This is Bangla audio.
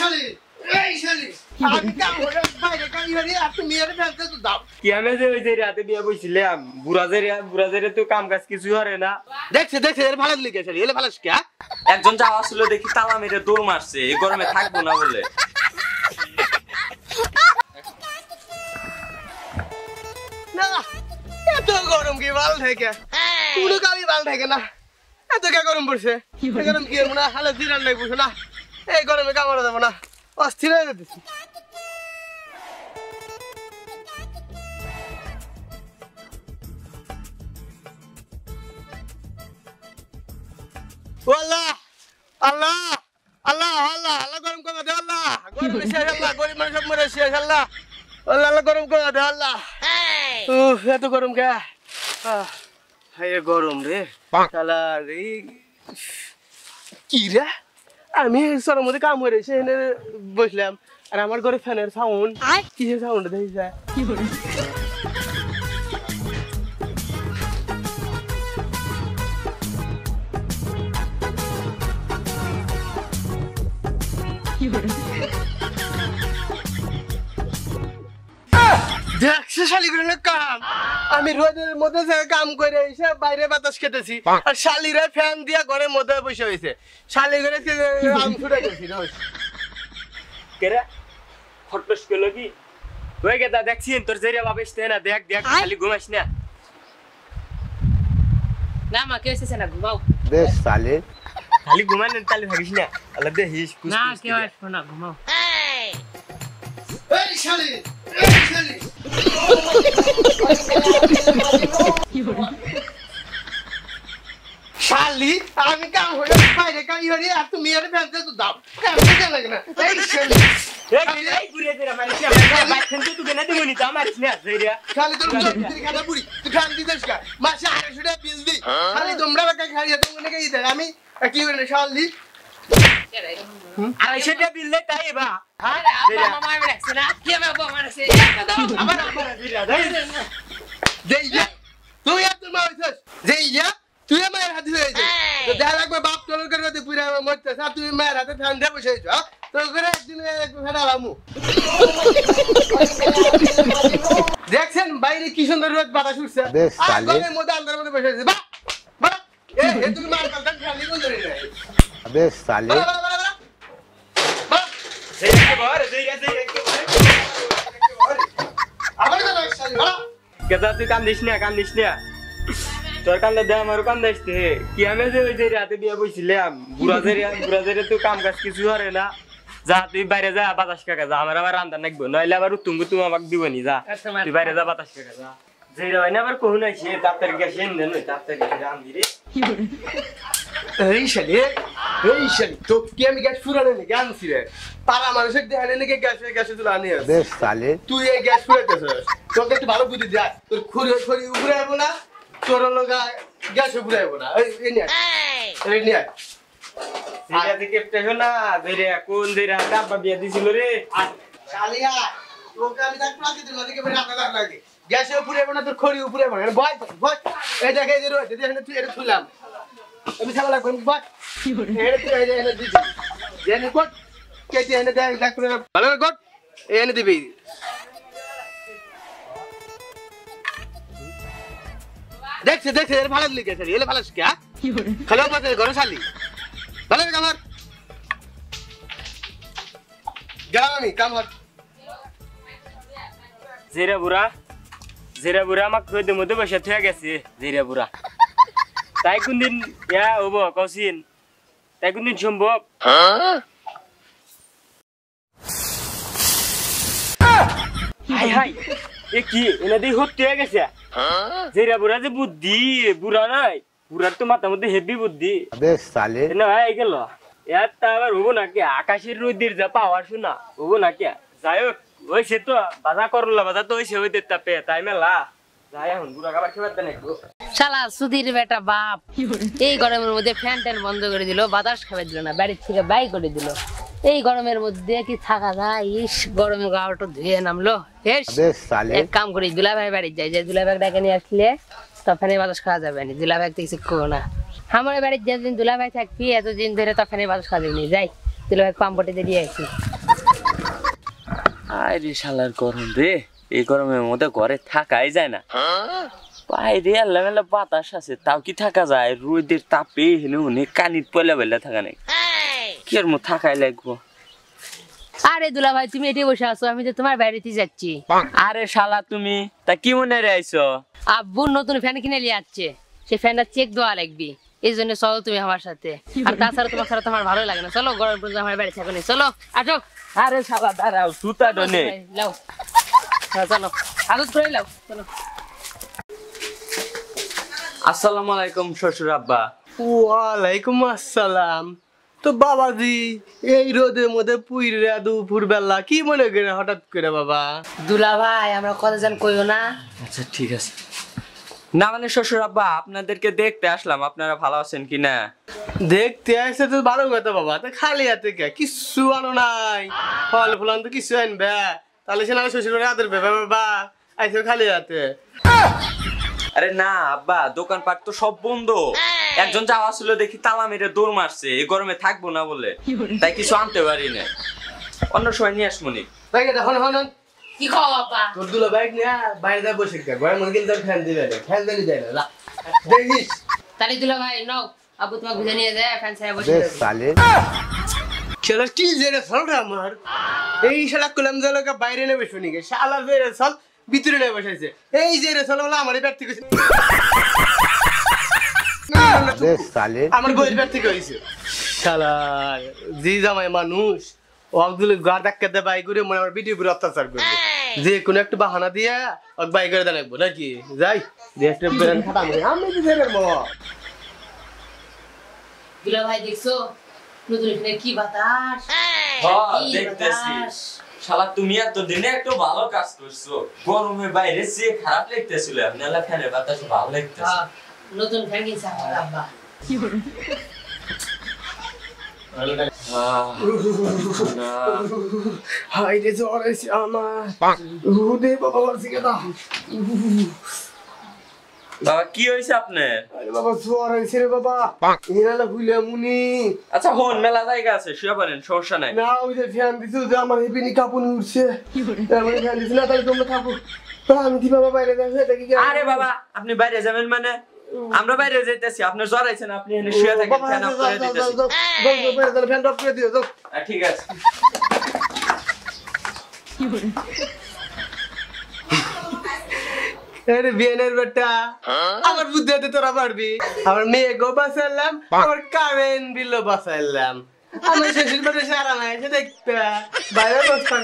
শালি এই শালি আমি কাম করে বাইরে কালি বাড়ি আর তুমি এর ফেলতে তো দাও কি আমি যে ওই যে রাতে বিয়া বইছিলাম বুড়াজের তো কাম কাজ কিছু করে না দেখছে এর ভালো লিখে শালি এলে ভালো কি একজন যাওয়া ছিল দেখি তালা মেরে দৌড় মারছে এই গরমে থাকবো না বলে না এত গরম কি ভালো থাকে পুরো কালি ভালো থাকে না এত কে গরম পড়ছে এই গরম কি মনে হালে দিরান নাই বুঝো না এই গরমে কাম করা যাবে না অস্থির হয়ে যাচ্ছে আল্লাহ আল্লাহ আল্লাহ আল্লাহ আল্লাহ গরম করে দে আল্লাহ গরম শেষ আল্লাহ গরিব মানুষ সব মরে শেষ আল্লাহ আল্লাহ আল্লাহ গরম করে দে আল্লাহ এত গরম কে হায় গরম রে শালা রে কি রে আমি সরের মধ্যে কাম করে সেখানে বসলাম আর আমার ঘরে ফ্যানের সাউন্ড কিসের সাউন্ড দেখি কি বলে দেখছে শালিগুলোর কাম আমি রোদের মধ্যে কাম করে এসে বাইরে বাতাস খেতেছি আর শালিরা ফ্যান দিয়া ঘরের মধ্যে বসে হয়েছে শালি করে আম ছুটে গেছি কেরে ফটফট করলো কি ওই গেদা দেখছিস তোর জেরিয়া বাবা এসে না দেখ খালি ঘুমাস না না মা কেউ এসেছে না ঘুমাও বেশ সালে খালি ঘুমান তাহলে থাকিস না আল্লাহ দেখিস না কেউ আসবে না ঘুমাও এই শালি শালি আমি কাম হয়ে বাইরে কালি বাড়ি আর তুমি এর ফ্যানতে তো দাও কেমন লাগে না এই শালি এই ঘুরে দে মানে কি বাইক খেলতে তুই না দিবনি তো আমার না জেরিয়া শালি তোর তুই খানা পুরি তুই ফ্যান দিছিস কা মাসে 250 টাকা বিল দি শালি তোমরা বাকা খাইয়া তোমরা নাকি দেয় আমি কি করে শালি আর সেটা বিল দে তাই বা আরে আপা মামা রাখছে না কি আমি আপা মারছে আমার জেরিয়া দেই যা তুই আর তোর মা হইছস দেই যা তুই আমার হাতে হয়েছে তো দেখা লাগবে বাপ তোর করে দে পুরা মরতে সা তুই মায়ের হাতে ফ্যান দে বসে হইছ তোর করে একদিন ফেরালামু দেখছেন বাইরে কি সুন্দর রোদ বাতাস উঠছে আর ঘরের মধ্যে আন্ধারের মধ্যে বসে আছে বাহ এ তুমি মার কালকে ফ্যান নিয়ে ধরে রে বেশ সালে জেরিয়া বর জেরিয়া আবার তো শালি ভালো কেদা তুই কাম দিস না তোর কান্দা দে আমার কান্দা আসতে কি আমি যে ওই যে রাতে বিয়া বইছিলাম বুড়াজের তো কাম কাজ কিছু করে না যা তুই বাইরে যা বাতাস কাকা যা আমার আবার রান্না নাকবো নইলে আবার তুমি আমাকে দিবনি যা তুই বাইরে যা বাতাস কাকা যা যে রাইনা আবার কহু নাই সে তাড়াতাড়ি গ্যাস এনে দেন তাড়াতাড়ি রান্দি রে এই শালি তো কি আমি গ্যাস ফুরানো নি গান ছিল পাড়া মানুষের দেখানে নাকি গ্যাসে তুলে আনি আছে বেশ সালে তুই এই গ্যাস ফুরাইতেছস তোকে একটু ভালো বুদ্ধি দে তোর খড়ি উপরে আইবো না তোর লগা গ্যাস উপরে আইবো না এই নিয়ে সেটা থেকে পেছো না দেরে কোন দেরে ডাব্বা বিয়া দিছিল রে শালিয়া তোকে আমি তাক প্লাকে দিলাম দিকে বের আটা লাগে গ্যাসে উপরে আইবো না তোর খড়ি উপরে আইবো না বয় এই দেখে এই যে রয়েছে দেখেন তুই এটা তুইলাম আমি ছাড়া লাগবে বয় এটা তুই এই যে এনে দিছি জেনে কোট কেটে এনে দেখ দেখ করে ভালো করে কোট এনে দিবি দেখছে এর ভালো লিখে আছে এলে ভালো কি খালি বাজে ঘরে শালি ভালো রে কামার গেলাম আমি কামার জেরা বুড়া আমাকে রোদের মধ্যে বসে থেকে গেছে জেরা বুড়া তাই কোনদিন ইয়া হবো কৌশিন তাই কোনদিন সম্ভব হাই এ কি এনে দিয়ে হতে গেছে জেরা বুড়া যে বুদ্ধি বুড়া নাই বুড়ার তো মাথার মধ্যে হেভি বুদ্ধি বেশ সালে না ভাই গেল এর তা আবার হবো নাকি আকাশের রোদের যা পাওয়ার শোনা হবো নাকি যাই হোক ওই সে তো বাজা করলা বাজা তো ওই সে ওই দেখতে পে তাই মেলা যাই এখন বুড়া খাবার খেবার দেন একটু শালা সুধীর বেটা বাপ এই গরমের মধ্যে ফ্যান ট্যান বন্ধ করে দিল বাতাস খাবার দিল না বাড়ির থেকে বাই করে দিল এই গরমের মধ্যে কি থাকা যায় ইস গরমে গাওয়াটা ধুয়ে নামলো এক কাম করি দুলাভাই বাড়ি যাই যে দুলাভাই ডাকে নিয়ে আসলে তখন বাতাস খাওয়া যাবে না দুলাভাই তো কিছু করবো না আমার বাড়ির যেদিন দুলাভাই থাকবি এতদিন ধরে তখন বাতাস খাওয়া যাবে যাই দুলাভাই পাম্পটি দিয়ে আসি আরে শালার গরম রে, এই গরমের মধ্যে ঘরে থাকাই যায় না। বাইরে আল্লাহ মেলা বাতাস আছে, তাও কি থাকা যায়? রোদের তাপে হেনে হুনে কানিত পয়লা বেলা থাকা নাই, কি এর মধ্যে থাকাই লাগবো। আরে দুলা ভাই তুমি এটি বসে আছো, আমি তো তোমার বাড়িতে যাচ্ছি। আরে শালা তুমি তা কি মনে রে আইছো? আব্বু নতুন ফ্যান কিনে নিয়ে যাচ্ছে, সেই ফ্যানটা চেক দেওয়া লাগবে, এই জন্য চলো তুমি আমার সাথে। আর তাছাড়া তোমার ছাড়া তোমার ভালো লাগে না, চলো গরম পর্যন্ত আমার বাড়ি থাকো নি, চলো আসো। আরে শালা দাঁড়াও, জুতা ডনে লাও, হ্যাঁ চলো আদত করে লাও, চলো। আসসালামু আলাইকুম শ্বশুর আব্বা। ওয়ালাইকুম আসসালাম। তো বাবাজি এই রোদের মধ্যে পুইরা দুপুর বেলা কি মনে করে হঠাৎ করে বাবা? দুলা ভাই আমরা কথা জান কইও না। আচ্ছা ঠিক আছে। না মানে শ্বশুর আব্বা আপনাদেরকে দেখতে আসলাম, আপনারা ভালো আছেন কিনা। দেখতে আসছে তো ভালো কথা বাবা, তো খালি হাতে কে কিছু আনো নাই, ফল ফুলান তো কিছু আনবে, তাহলে সে না শ্বশুর বাড়ি আদর পেবে বাবা, আইসো খালি হাতে। আরে না আব্বা, দোকানপাট তো সব বন্ধ, একজন যাওয়া ছিল দেখি তালা মেরে দৌড় মারছে, এই গরমে থাকবো না বলে, তাই কিছু আনতে পারি না, অন্য সময় নিয়ে আসমনি। ভাই এটা হন হন কি খাও বাবা? তোর দুলা বাইক নিয়ে বাইরে যা বসে থাক, ঘরের মধ্যে কিন্তু ফ্যান দিবে না, ফ্যান দিলে যায় না, দেখিস। তাহলে দুলা ভাই নাও, আব্বু তোমাকে বুঝে নিয়ে যায়, ফ্যান ছায়া বসে अबे থাকো। साले খেলা কি জেরে চলটা আমার এই শালা কলম জালকা বাইরে নেবে শুনি গে, শালা জেরে চল ভিতরে নেবে বসেছে, এই জেরে চল বলে আমারই ব্যক্তি কইছে, अबे साले আমার বইয়ের ব্যক্তি কইছে। শালা জি জামাই মানুষ ও আব্দুল গার ধাক্কা দে বাই করে মনে আমার ভিডিও পুরো অত্যাচার করবে, যে কোনো একটা বাহানা দিয়া ওক বাই করে দেন লাগবো নাকি, যাই যে একটা বেরান খাতা আমি কি জেরে মো। দুলা ভাই দেখছো নতুন ফ্যানে কি বাতাস, হ্যাঁ কি দেখতেছি। বাতাস। শালা তুমি এত দিনে একটু ভালো কাজ করছো, গরমে বাইরে যে খারাপ লাগতেছিল, আপনারা ফ্যানের বাতাস ভালো লাগতেছে। হ্যাঁ, নতুন ফ্যান কিনছে আমার আব্বা। হাই রে জ্বর এসে আমার উদে বাবা মারছি কেদা, বাবা কি হয়েছে আপনার? আরে বাবা জ্বর এসে রে বাবা, এনালা ভুলে মুনি। আচ্ছা হন, মেলা জায়গা আছে, শুয়ে পড়েন, সমস্যা নাই। না ওই যে ফ্যান দিছো যে আমার হেপিনি কাপুনি উঠছে, আমি ফ্যান দিছি না, তাহলে তোমরা থাকো, তা আমি কি বাবা বাইরে যাবো, এটা কি? আরে বাবা আপনি বাইরে যাবেন মানে? আমরা বাইরে যাইতেছি, আপনার জ্বর আইছেন, আপনি এখানে শুয়ে থাকেন, বাবা ফ্যান অফ করে দিতেছি। ফ্যান অফ করে দিও যাও। ঠিক আছে। আরে বিয়ানের বেটা আমার বুদ্ধি হাতে তোরা পারবি, আমার মেয়ে গো বাঁচাইলাম, আমার কারেন্ট বিলও বাঁচাইলাম, আমার শ্বশুর বাড়ি সারা মাসে দেখতে বাইরে বসতে